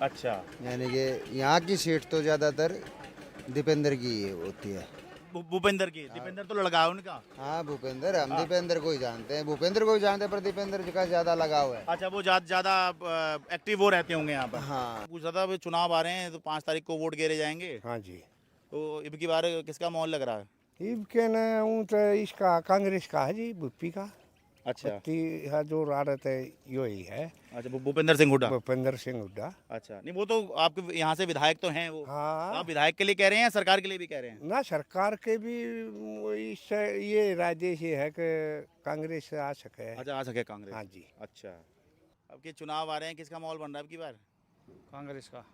अच्छा, यानी कि यहाँ की सीट तो ज़्यादातर दीपेंद्र की होती है। भूपेंद्र की, दीपेंद्र तो लड़का है उनका। हाँ, भूपेंद्र, हम दीपेंद्र को ही जानते हैं, भूपेंद्र को ही जानते हैं, पर दीपेंद्र का ज़्यादा लगाव है। अच्छा, वो ज़्यादा एक्टिव वो रहते होंगे यहाँ पर। हाँ, पूछ रहा था, चुनाव आ रहे हैं तो 5 तारीख को वोट गिरे जाएंगे। हाँ जी। तो इब की बार किसका माहौल लग रहा है? इब के ना तो इसका कांग्रेस का है जी, भुप्पी का। अच्छा। पत्ती यहाँ जो रारत है यही है। अच्छा, भूपेंद्र सिंह हुड्डा। भूपेंद्र सिंह हुड्डा। अच्छा, नहीं वो तो आपके यहाँ से विधायक तो हैं वो। हाँ। आप विधायक के लिए कह रहे हैं या सरकार के लिए भी कह रहे हैं? ना सरकार के भी इससे ये राजेश ये है कि कांग्रेस से आ सके। अच्छा, आ सके कांग्रेस। हाँ जी। अच्छा, अब के चुनाव आ रहे हैं, किसका माहौल बन रहा है अब की बार? कांग्रेस का।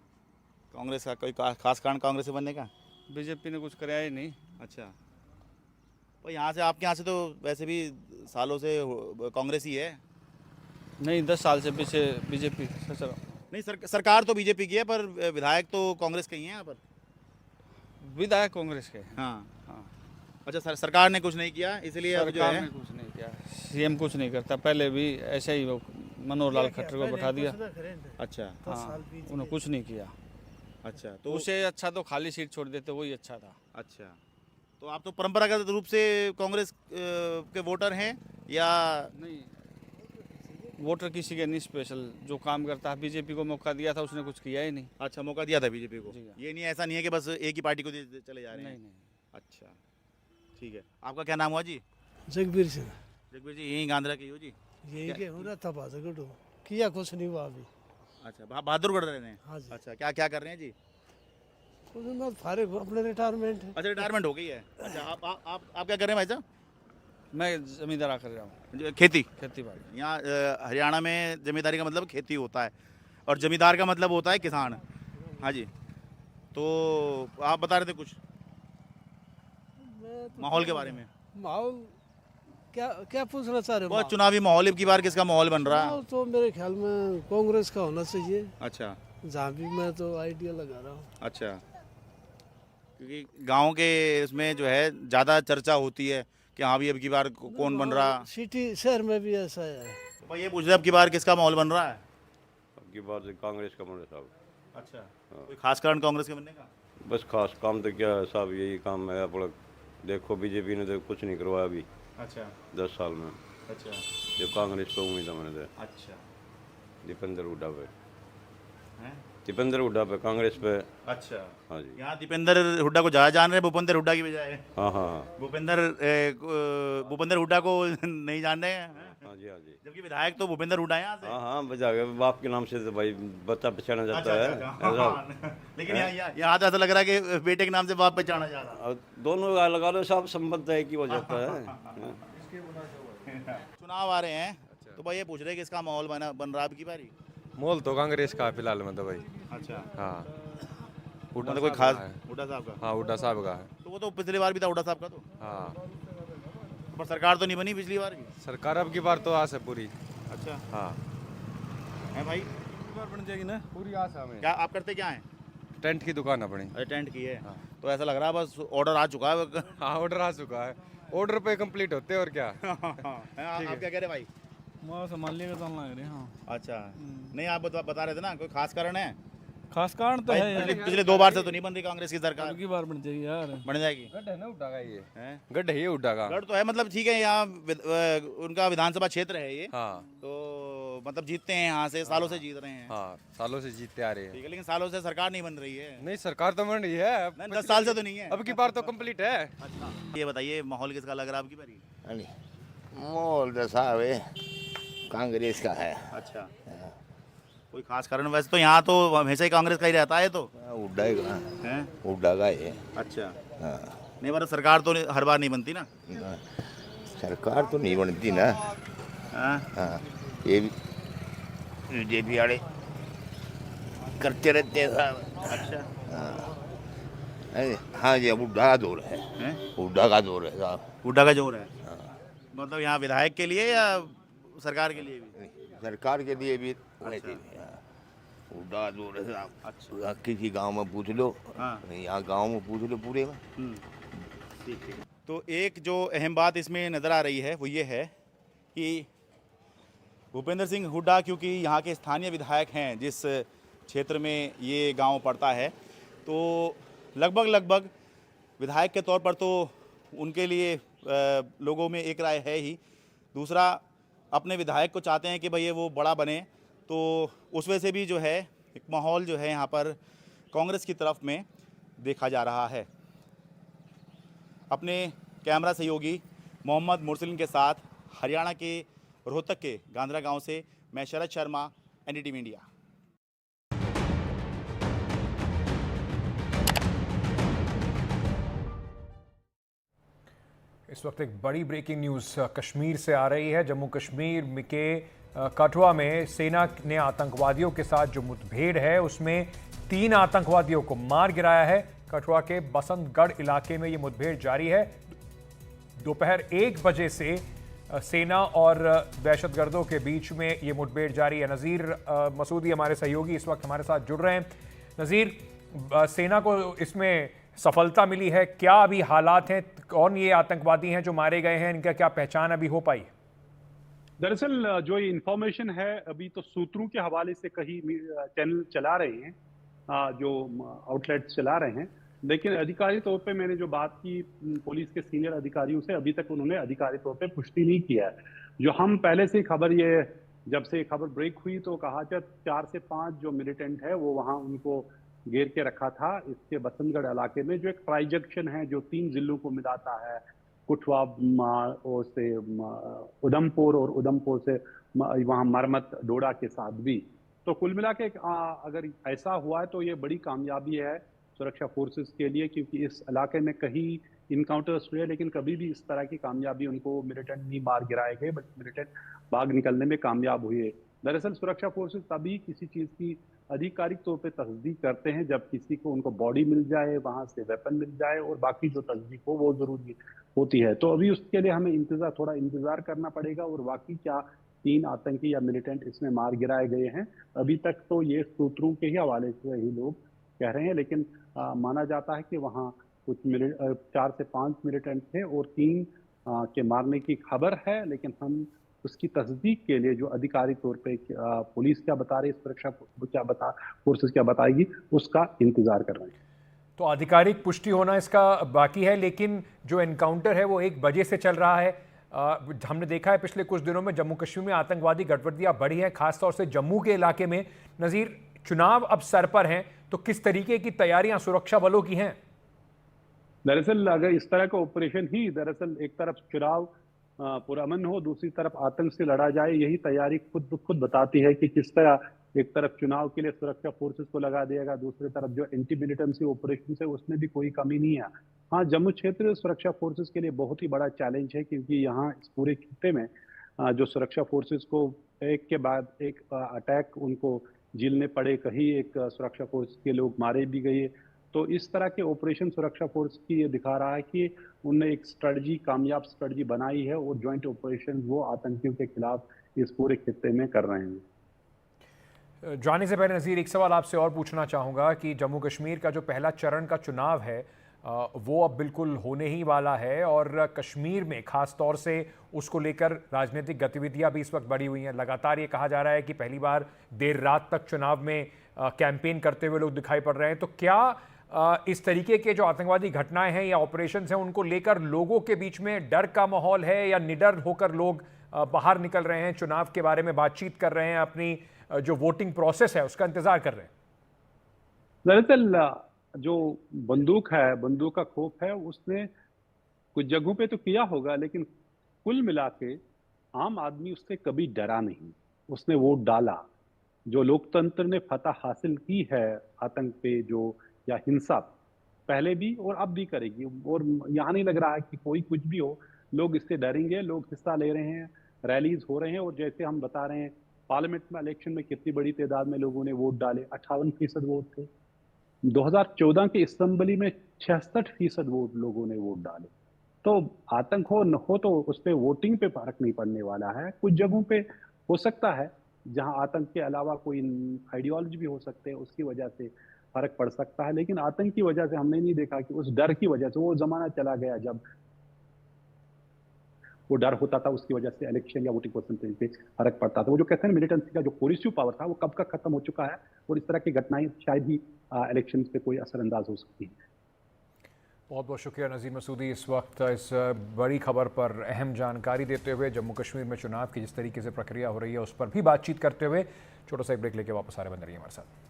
कांग्रेस का कोई खास कारण कांग्रेस से बनने का? बीजेपी ने कुछ कराया ही नहीं। अच्छा, तो यहाँ से आपके यहाँ से तो वैसे भी सालों से कांग्रेस ही है। नहीं, 10 साल से पीछे बीजेपी। नहीं, सरकार तो बीजेपी की है पर विधायक तो कांग्रेस के ही हैं यहाँ पर। विधायक कांग्रेस के। हाँ हाँ। अच्छा, सरकार ने कुछ नहीं किया इसलिए अब जो है कुछ नहीं किया। सीएम कुछ नहीं करता, पहले भी ऐसे ही वो मनोहर लाल खट्टर को बैठा दिया। अच्छा। हाँ, उन्होंने कुछ नहीं किया। अच्छा, तो उसे अच्छा तो खाली सीट छोड़ देते, वही अच्छा था। अच्छा, तो आप तो परंपरागत रूप से कांग्रेस के वोटर हैं या नहीं? वोटर किसी के नहीं स्पेशल, जो काम करता है। बीजेपी को मौका दिया था, उसने कुछ किया ही नहीं। अच्छा, मौका दिया था बीजेपी को। ये नहीं, ऐसा नहीं है कि बस एक ही पार्टी को चले जा रहे हैं। नहीं। अच्छा, ठीक है। आपका क्या नाम हुआ जी? जगबीर सिंह। जगबीर जी, यहीं गांधरा के हो जी? यही के हो रहा था बाजगढ़ किया कुछ नहीं हुआ अभी। अच्छा, बहादुरगढ़ रह रहे हैं? हाँ जी। अच्छा, क्या कर रहे हैं जी? कुछ मैं फारिग हूँ, अपने रिटायरमेंट है। अच्छा, रिटायरमेंट हो गई है। अच्छा, आप क्या कर रहे हैं भाई साहब? मैं जमींदारा कर रहा हूँ। खेती बाड़ी। यहाँ हरियाणा में जमींदारी का मतलब खेती होता है और जमींदार का मतलब होता है किसान। हाँ जी, तो आप बता रहे थे कुछ माहौल के बारे में। माहौल क्या पूछना चाह रहे हो? बहुत चुनावी माहौल की बार किसका माहौल बन रहा है? तो मेरे ख्याल में कांग्रेस का होना चाहिए। अच्छा, जहाँ भी मैं तो आइडिया लगा रहा हूँ। अच्छा, क्योंकि गांव के इसमें जो है ज़्यादा चर्चा होती है कि हाँ भी अब की बार कौन बन रहा। सिटी शहर में भी ऐसा है। तो भाई ये पूछ रहे अब की बार किसका माहौल बन रहा है? अब की बार कांग्रेस का बन रहा साहब। अच्छा, कोई खास कारण कांग्रेस के बनने का? बस खास काम तो क्या है साहब, यही काम है अपना। देखो बीजेपी ने तो कुछ नहीं करवाया अभी। अच्छा, 10 साल में। अच्छा, जो कांग्रेस पे उम्मीद है मैंने तो। अच्छा, दीपेंद्र हुड्डा पे। हैं? दीपेंद्र हुड्डा पे, कांग्रेस पे। अच्छा, हाँ जी। यहाँ दीपेंद्र हुड्डा को ज़्यादा जान रहे हैं भूपेंद्र हुड्डा की बजाय? हाँ हाँ हाँ। भूपेंद्र हुड्डा को नहीं जान रहे हैं? हाँ जी, हाँ जी। जबकि विधायक तो भूपेंद्र हुड्डा है यहाँ से। हाँ हाँ, बजा गए बाप के नाम से तो भाई बच्चा पहचाना जाता है। अच्छा, लेकिन यहाँ तो ऐसा लग रहा है कि बेटे के नाम से बाप पहचाना जा रहा है। दोनों लगा लो साहब, संबंध है कि हो जाता है। चुनाव आ रहे हैं तो भाई ये पूछ रहे हैं कि इसका माहौल बन रहा है अब की बारी? माहौल तो कांग्रेस का फिलहाल में तो भाई। अच्छा, हाँ, हुड्डा कोई खास? हुड्डा साहब का? हाँ, हुड्डा साहब का है। तो वो तो पिछली बार भी था हुड्डा साहब का तो। हाँ, पर सरकार तो नहीं बनी पिछली बार की। सरकार अब की बार तो आस है पूरी। अच्छा, हाँ है भाई, बार बन जाएगी ना, पूरी आस है हमें। क्या आप करते क्या हैं? टेंट की दुकान अपनी। अरे टेंट की है। हाँ। तो ऐसा लग रहा है बस ऑर्डर आ चुका है। हाँ, ऑर्डर आ चुका है, ऑर्डर पे कंप्लीट होते हैं और क्या। आप क्या कह रहे भाई? संभालने का तो लग रहे हैं। हाँ। अच्छा, नहीं आप बता रहे थे ना, कोई खास कारण है? खास कारण तो है पिछले 2 बार से तो नहीं बन रही कांग्रेस की सरकार। की बार बन जाएगी यार, बन जाएगी। गढ़ है ना हुड्डा का, ये गढ़ है ये हुड्डा का। गढ़ तो है, मतलब ठीक है, यहाँ उनका विधानसभा क्षेत्र है ये। हाँ, तो मतलब जीतते हैं यहाँ से, सालों से जीत रहे हैं। हाँ, सालों से जीतते आ रहे हैं। ठीक है, लेकिन सालों से सरकार नहीं बन रही है। नहीं, सरकार तो बन रही है, 10 साल से तो नहीं है। अब की बार तो कंप्लीट है। अच्छा, ये बताइए माहौल किसका लग रहा है अब की बारी? माहौल तो साहब कांग्रेस का है। अच्छा, कोई खास कारण? वैसे तो यहाँ तो हमेशा ही कांग्रेस का ही रहता है। तो हुड्डा का, हुड्डा का है। अच्छा, हाँ। नहीं बार सरकार तो हर बार नहीं बनती ना। सरकार तो नहीं बनती ना। हाँ, ये भी बीजेपी वाले करते रहते हैं साहब। अच्छा, हाँ जी, हुड्डा का दौर है। हुड्डा का दौर है साहब। हुड्डा का जोर है। मतलब यहाँ विधायक के लिए या सरकार के लिए भी? सरकार के लिए भी। हुड्डा जोर है साहब। अच्छा, किसी गांव में पूछ लो। हाँ, यहाँ गांव में पूछ लो पूरे में। ठीक है। तो एक जो अहम बात इसमें नज़र आ रही है वो ये है कि भूपेंद्र सिंह हुड्डा क्योंकि यहाँ के स्थानीय विधायक हैं, जिस क्षेत्र में ये गांव पड़ता है, तो लगभग विधायक के तौर पर तो उनके लिए लोगों में एक राय है ही। दूसरा, अपने विधायक को चाहते हैं कि भाई वो बड़ा बने, तो उस वजह से भी जो है एक माहौल जो है यहाँ पर कांग्रेस की तरफ में देखा जा रहा है। अपने कैमरा सहयोगी मोहम्मद मुरसलिन के साथ हरियाणा के रोहतक के गांधरा गांव से मैं शरद शर्मा, एनडीटीवी इंडिया। इस वक्त एक बड़ी ब्रेकिंग न्यूज़ कश्मीर से आ रही है। जम्मू कश्मीर के कठुआ में सेना ने आतंकवादियों के साथ जो मुठभेड़ है उसमें 3 आतंकवादियों को मार गिराया है। कठुआ के बसंतगढ़ इलाके में ये मुठभेड़ जारी है। दोपहर 1 बजे से सेना और दहशतगर्दों के बीच में ये मुठभेड़ जारी है। नज़ीर मसूदी हमारे सहयोगी इस वक्त हमारे साथ जुड़ रहे हैं। नज़ीर, सेना को इसमें सफलता मिली है, क्या अभी हालात हैं, कौन ये आतंकवादी हैं जो मारे गए हैं, इनका क्या पहचान अभी हो पाई? दरअसल जो ये इंफॉर्मेशन है अभी तो सूत्रों के हवाले से कई चैनल चला रहे हैं, जो आउटलेट्स चला रहे हैं, लेकिन अधिकारी तौर पे मैंने जो बात की पुलिस के सीनियर अधिकारियों से, अभी तक उन्होंने अधिकारी तौर पे पुष्टि नहीं किया है। जो हम पहले से खबर, ये जब से खबर ब्रेक हुई तो कहा था 4 से 5 जो मिलिटेंट है वो वहाँ उनको घेर के रखा था। इसके बसंतगढ़ इलाके में जो एक ट्राई जंक्शन है जो 3 जिलों को मिलाता है, कठुआ से उधमपुर और उधमपुर से वहाँ मरमत डोडा के साथ भी। तो कुल मिला के अगर ऐसा हुआ है तो ये बड़ी कामयाबी है सुरक्षा फोर्सेस के लिए, क्योंकि इस इलाके में कहीं इनकाउंटर्स हुए लेकिन कभी भी इस तरह की कामयाबी उनको मिलिटेंट नहीं मार गिराए गए, बल्कि मिलिटेंट भाग निकलने में कामयाब हुए। दरअसल सुरक्षा फोर्सेस तभी किसी चीज़ की आधिकारिक तौर पे तस्दीक करते हैं जब किसी को उनको बॉडी मिल जाए, वहाँ से वेपन मिल जाए और बाकी जो तस्दीक हो वो ज़रूरी होती है। तो अभी उसके लिए हमें थोड़ा इंतज़ार करना पड़ेगा और वाकई क्या 3 आतंकी या मिलिटेंट इसमें मार गिराए गए हैं। अभी तक तो ये सूत्रों के ही हवाले से ही लोग कह रहे हैं, लेकिन माना जाता है कि वहाँ कुछ 4 से 5 मिलिटेंट थे और 3 के मारने की खबर है, लेकिन हम उसकी तस्दीक के लिए जो आधिकारिक तौर पे पुलिस क्या बता रही है, सुरक्षा फोर्सेस क्या बताएगी, उसका इंतजार कर रहे हैं। तो आधिकारिक पुष्टि होना इसका बाकी है, लेकिन जो एनकाउंटर है वो 1 बजे से चल रहा है। हमने देखा है पिछले कुछ दिनों में जम्मू कश्मीर में आतंकवादी गतिविधियां बढ़ी हैं, खासतौर से जम्मू के इलाके में। नज़ीर, चुनाव अब सर पर हैं तो किस तरीके की तैयारियां सुरक्षा बलों की हैं? दरअसल अगर इस तरह का ऑपरेशन ही, दरअसल एक तरफ चुनाव पुरअमन हो, दूसरी तरफ आतंक से लड़ा जाए, यही तैयारी खुद बताती है कि किस तरह एक तरफ चुनाव के लिए सुरक्षा फोर्सेस को लगा दिएगा, दूसरी तरफ जो एंटी मिलिटेंसी ऑपरेशन है उसमें भी कोई कमी नहीं है। हाँ, जम्मू क्षेत्र सुरक्षा फोर्सेस के लिए बहुत ही बड़ा चैलेंज है, क्योंकि यहाँ इस पूरे खित्ते में जो सुरक्षा फोर्सेस को एक के बाद एक अटैक उनको झेलने पड़े, कहीं एक सुरक्षा फोर्स के लोग मारे भी गए। तो इस तरह के ऑपरेशन सुरक्षा फोर्स की ये दिखा रहा है कि उनने एक स्ट्रेटजी, कामयाब स्ट्रेटजी बनाई है और ज्वाइंट ऑपरेशन वो आतंकियों के खिलाफ इस पूरे खित्ते में कर रहे हैं। जाने से पहले नज़ीर, एक सवाल आपसे और पूछना चाहूँगा कि जम्मू कश्मीर का जो पहला चरण का चुनाव है वो अब बिल्कुल होने ही वाला है और कश्मीर में ख़ास तौर से उसको लेकर राजनीतिक गतिविधियां भी इस वक्त बढ़ी हुई हैं। लगातार ये कहा जा रहा है कि पहली बार देर रात तक चुनाव में कैंपेन करते हुए लोग दिखाई पड़ रहे हैं। तो क्या इस तरीके के जो आतंकवादी घटनाएं हैं या ऑपरेशंस हैं उनको लेकर लोगों के बीच में डर का माहौल है या निडर होकर लोग बाहर निकल रहे हैं, चुनाव के बारे में बातचीत कर रहे हैं, अपनी जो वोटिंग प्रोसेस है उसका इंतजार कर रहे हैं? दरअसल जो बंदूक है, बंदूक का खौफ है, उसने कुछ जगहों पे तो किया होगा, लेकिन कुल मिला के आम आदमी उससे कभी डरा नहीं, उसने वोट डाला। जो लोकतंत्र ने फतह हासिल की है आतंक पे जो या हिंसा पहले भी और अब भी करेगी, और यहाँ नहीं लग रहा है कि कोई कुछ भी हो, लोग इससे डरेंगे। लोग हिस्सा ले रहे हैं, रैलीज हो रहे हैं, और जैसे हम बता रहे हैं पार्लियामेंट में इलेक्शन में कितनी बड़ी तादाद में लोगों ने वोट डाले, 58% वोट थे। 2014 के असेंबली में 66% वोट लोगों ने वोट डाले। तो आतंक हो न हो तो उस पर वोटिंग पे फर्क नहीं पड़ने वाला है। कुछ जगहों पे हो सकता है जहां आतंक के अलावा कोई आइडियोलॉजी भी हो सकते हैं, उसकी वजह से फर्क पड़ सकता है, लेकिन आतंक की वजह से हमने नहीं देखा कि उस डर की वजह से, वो जमाना चला गया जब वो डर होता था, उसकी वजह से इलेक्शन या वोटिंग परसेंटेज पे फर्क पड़ता था। वो जो कहते हैं मिलिटेंसी का जो कोरिसिव पावर था वो कब का खत्म हो चुका है, और इस तरह की घटनाएं शायद ही इलेक्शन पे कोई असरअंदाज हो सकती है। बहुत बहुत शुक्रिया नज़ीर मसूदी, इस वक्त इस बड़ी खबर पर अहम जानकारी देते हुए। जम्मू कश्मीर में चुनाव की जिस तरीके से प्रक्रिया हो रही है उस पर भी बातचीत करते हुए। छोटा सा एक ब्रेक लेके वापस आ रहे हैं, बंद रहिए हमारे साथ।